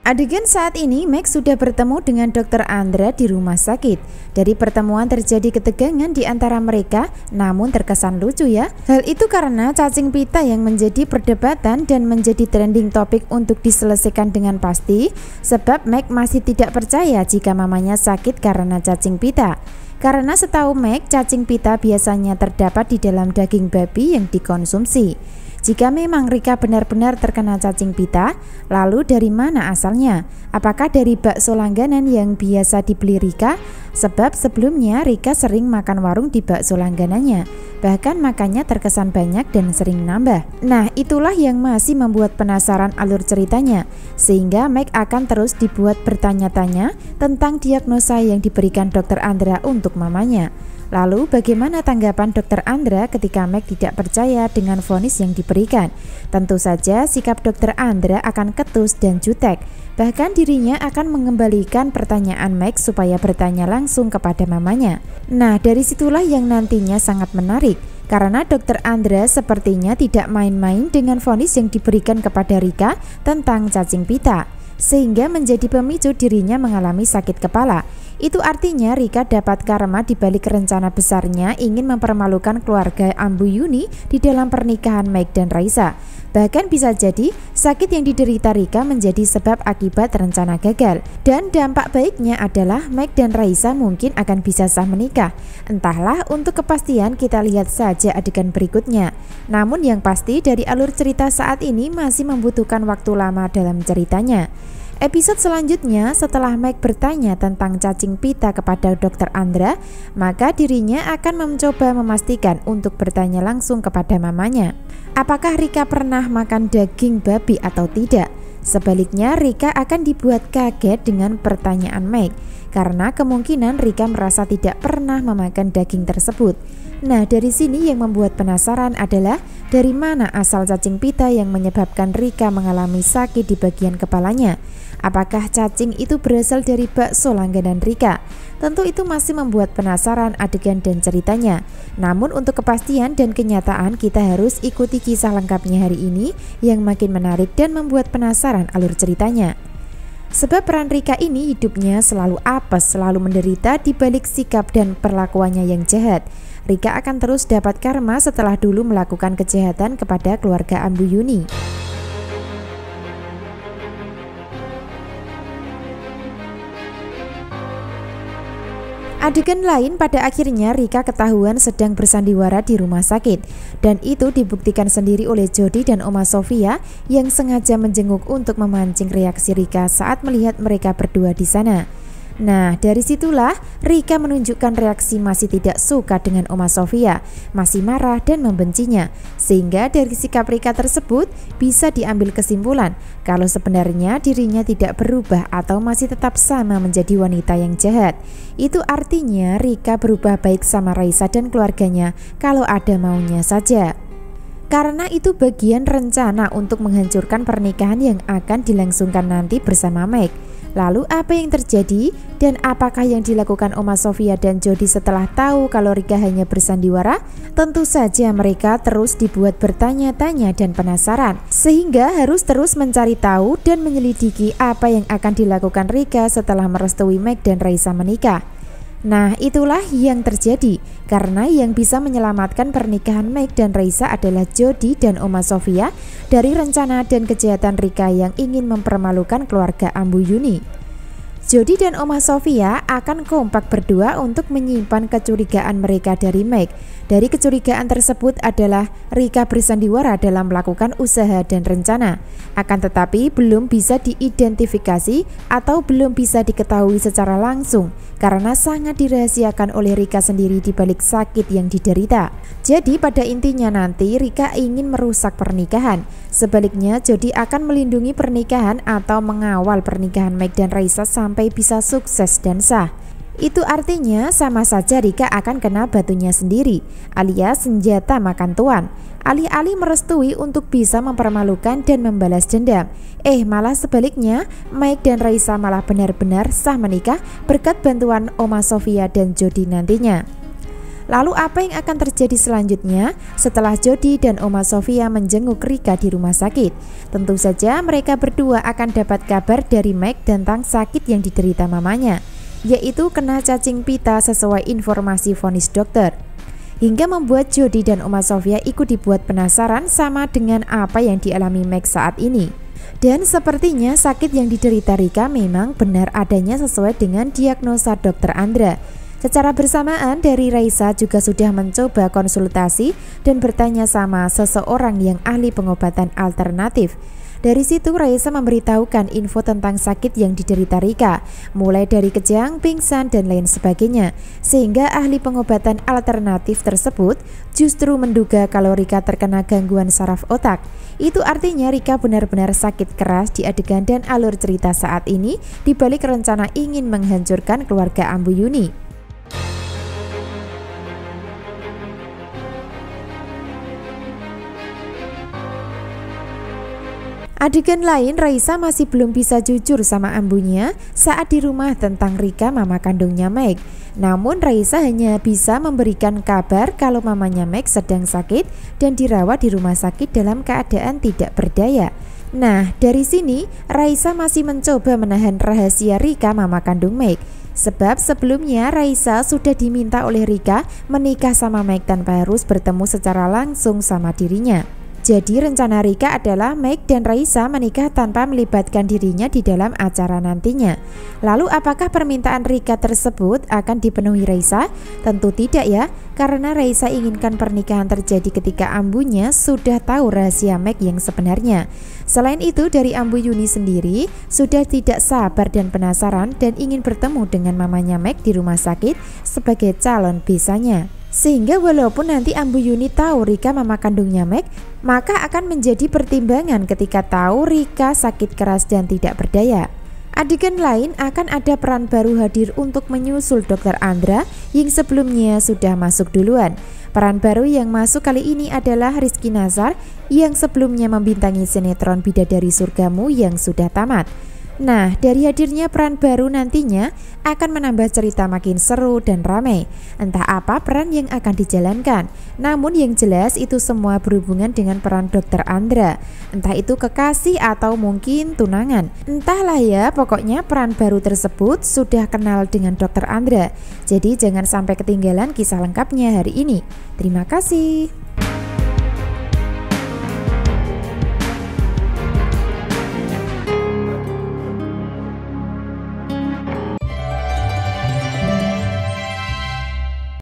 Adegan saat ini, Meg sudah bertemu dengan Dr. Andra di rumah sakit. Dari pertemuan terjadi ketegangan di antara mereka, namun terkesan lucu ya. Hal itu karena cacing pita yang menjadi perdebatan dan menjadi trending topik untuk diselesaikan dengan pasti, sebab Meg masih tidak percaya jika mamanya sakit karena cacing pita. Karena setahu Meg, cacing pita biasanya terdapat di dalam daging babi yang dikonsumsi. Jika memang Rika benar-benar terkena cacing pita, lalu dari mana asalnya? Apakah dari bakso langganan yang biasa dibeli Rika? Sebab sebelumnya Rika sering makan warung di bakso langganannya. Bahkan makannya terkesan banyak dan sering nambah. Nah, itulah yang masih membuat penasaran alur ceritanya. Sehingga Meg akan terus dibuat bertanya-tanya tentang diagnosa yang diberikan Dr. Andra untuk mamanya. Lalu bagaimana tanggapan Dr. Andra ketika Meg tidak percaya dengan vonis yang diberikan? Tentu saja sikap Dr. Andra akan ketus dan jutek. Bahkan dirinya akan mengembalikan pertanyaan Meg supaya bertanya langsung kepada mamanya. Nah, dari situlah yang nantinya sangat menarik. Karena Dr. Andra sepertinya tidak main-main dengan vonis yang diberikan kepada Rika tentang cacing pita, sehingga menjadi pemicu dirinya mengalami sakit kepala. Itu artinya Rika dapat karma di balik rencana besarnya ingin mempermalukan keluarga Ambu Yuni di dalam pernikahan Meg dan Raisa. Bahkan bisa jadi sakit yang diderita Rika menjadi sebab akibat rencana gagal. Dan dampak baiknya adalah Meg dan Raisa mungkin akan bisa sah menikah. Entahlah, untuk kepastian kita lihat saja adegan berikutnya. Namun yang pasti dari alur cerita saat ini masih membutuhkan waktu lama dalam ceritanya. Episode selanjutnya, setelah Meg bertanya tentang cacing pita kepada Dr. Andra, maka dirinya akan mencoba memastikan untuk bertanya langsung kepada mamanya. Apakah Rika pernah makan daging babi atau tidak? Sebaliknya, Rika akan dibuat kaget dengan pertanyaan Meg, karena kemungkinan Rika merasa tidak pernah memakan daging tersebut. Nah, dari sini yang membuat penasaran adalah dari mana asal cacing pita yang menyebabkan Rika mengalami sakit di bagian kepalanya. Apakah cacing itu berasal dari bakso langganan Rika? Tentu itu masih membuat penasaran adegan dan ceritanya. Namun untuk kepastian dan kenyataan kita harus ikuti kisah lengkapnya hari ini yang makin menarik dan membuat penasaran alur ceritanya. Sebab peran Rika ini hidupnya selalu apes, selalu menderita di balik sikap dan perlakuannya yang jahat. Rika akan terus dapat karma setelah dulu melakukan kejahatan kepada keluarga Ambu Yuni. Adegan lain, pada akhirnya Rika ketahuan sedang bersandiwara di rumah sakit, dan itu dibuktikan sendiri oleh Jody dan Oma Sofia yang sengaja menjenguk untuk memancing reaksi Rika saat melihat mereka berdua di sana. Nah, dari situlah Rika menunjukkan reaksi masih tidak suka dengan Oma Sofia, masih marah dan membencinya. Sehingga dari sikap Rika tersebut bisa diambil kesimpulan kalau sebenarnya dirinya tidak berubah atau masih tetap sama menjadi wanita yang jahat. Itu artinya Rika berubah baik sama Raisa dan keluarganya kalau ada maunya saja. Karena itu bagian rencana untuk menghancurkan pernikahan yang akan dilangsungkan nanti bersama Meg. Lalu apa yang terjadi dan apakah yang dilakukan Oma Sofia dan Jody setelah tahu kalau Rika hanya bersandiwara? Tentu saja mereka terus dibuat bertanya-tanya dan penasaran, sehingga harus terus mencari tahu dan menyelidiki apa yang akan dilakukan Rika setelah merestui Meg dan Raisa menikah. Nah, itulah yang terjadi, karena yang bisa menyelamatkan pernikahan Meg dan Raisa adalah Jody dan Oma Sofia dari rencana dan kejahatan Rika yang ingin mempermalukan keluarga Ambu Yuni. Jody dan Oma Sofia akan kompak berdua untuk menyimpan kecurigaan mereka dari Meg. Dari kecurigaan tersebut adalah Rika bersandiwara dalam melakukan usaha dan rencana. Akan tetapi belum bisa diidentifikasi atau belum bisa diketahui secara langsung karena sangat dirahasiakan oleh Rika sendiri di balik sakit yang diderita. Jadi pada intinya nanti Rika ingin merusak pernikahan. Sebaliknya Jody akan melindungi pernikahan atau mengawal pernikahan Meg dan Raisa sampai bisa sukses dan sah. Itu artinya sama saja Rika akan kena batunya sendiri, alias senjata makan tuan. Alih-alih merestui untuk bisa mempermalukan dan membalas dendam, malah sebaliknya Meg dan Raisa malah benar-benar sah menikah berkat bantuan Oma Sofia dan Jody nantinya. Lalu apa yang akan terjadi selanjutnya setelah Jody dan Oma Sofia menjenguk Rika di rumah sakit? Tentu saja mereka berdua akan dapat kabar dari Meg tentang sakit yang diderita mamanya, yaitu kena cacing pita sesuai informasi vonis dokter. Hingga membuat Jody dan Oma Sofia ikut dibuat penasaran sama dengan apa yang dialami Meg saat ini. Dan sepertinya sakit yang diderita Rika memang benar adanya sesuai dengan diagnosa Dr. Andra. Secara bersamaan dari Raisa juga sudah mencoba konsultasi dan bertanya sama seseorang yang ahli pengobatan alternatif. Dari situ Raisa memberitahukan info tentang sakit yang diderita Rika, mulai dari kejang, pingsan, dan lain sebagainya. Sehingga ahli pengobatan alternatif tersebut justru menduga kalau Rika terkena gangguan saraf otak. Itu artinya Rika benar-benar sakit keras di adegan dan alur cerita saat ini dibalik rencana ingin menghancurkan keluarga Ambu Yuni. Adegan lain, Raisa masih belum bisa jujur sama ambunya saat di rumah tentang Rika, mama kandungnya Meg. Namun Raisa hanya bisa memberikan kabar kalau mamanya Meg sedang sakit dan dirawat di rumah sakit dalam keadaan tidak berdaya. Nah, dari sini Raisa masih mencoba menahan rahasia Rika, mama kandung Meg. Sebab sebelumnya Raisa sudah diminta oleh Rika menikah sama Meg tanpa harus bertemu secara langsung sama dirinya. Jadi rencana Rika adalah Meg dan Raisa menikah tanpa melibatkan dirinya di dalam acara nantinya. Lalu apakah permintaan Rika tersebut akan dipenuhi Raisa? Tentu tidak ya, karena Raisa inginkan pernikahan terjadi ketika ambunya sudah tahu rahasia Meg yang sebenarnya. Selain itu dari Ambu Yuni sendiri sudah tidak sabar dan penasaran dan ingin bertemu dengan mamanya Meg di rumah sakit sebagai calon besanya. Sehingga walaupun nanti Ambu Yuni tahu Rika mama kandungnya Meg, maka akan menjadi pertimbangan ketika tahu Rika sakit keras dan tidak berdaya. Adegan lain akan ada peran baru hadir untuk menyusul Dr. Andra yang sebelumnya sudah masuk duluan. Peran baru yang masuk kali ini adalah Rizky Nazar yang sebelumnya membintangi sinetron Bidadari Surgamu yang sudah tamat. Nah, dari hadirnya peran baru nantinya akan menambah cerita makin seru dan ramai. Entah apa peran yang akan dijalankan, namun yang jelas itu semua berhubungan dengan peran Dr. Andra. Entah itu kekasih atau mungkin tunangan. Entahlah ya, pokoknya peran baru tersebut sudah kenal dengan Dr. Andra. Jadi jangan sampai ketinggalan kisah lengkapnya hari ini. Terima kasih.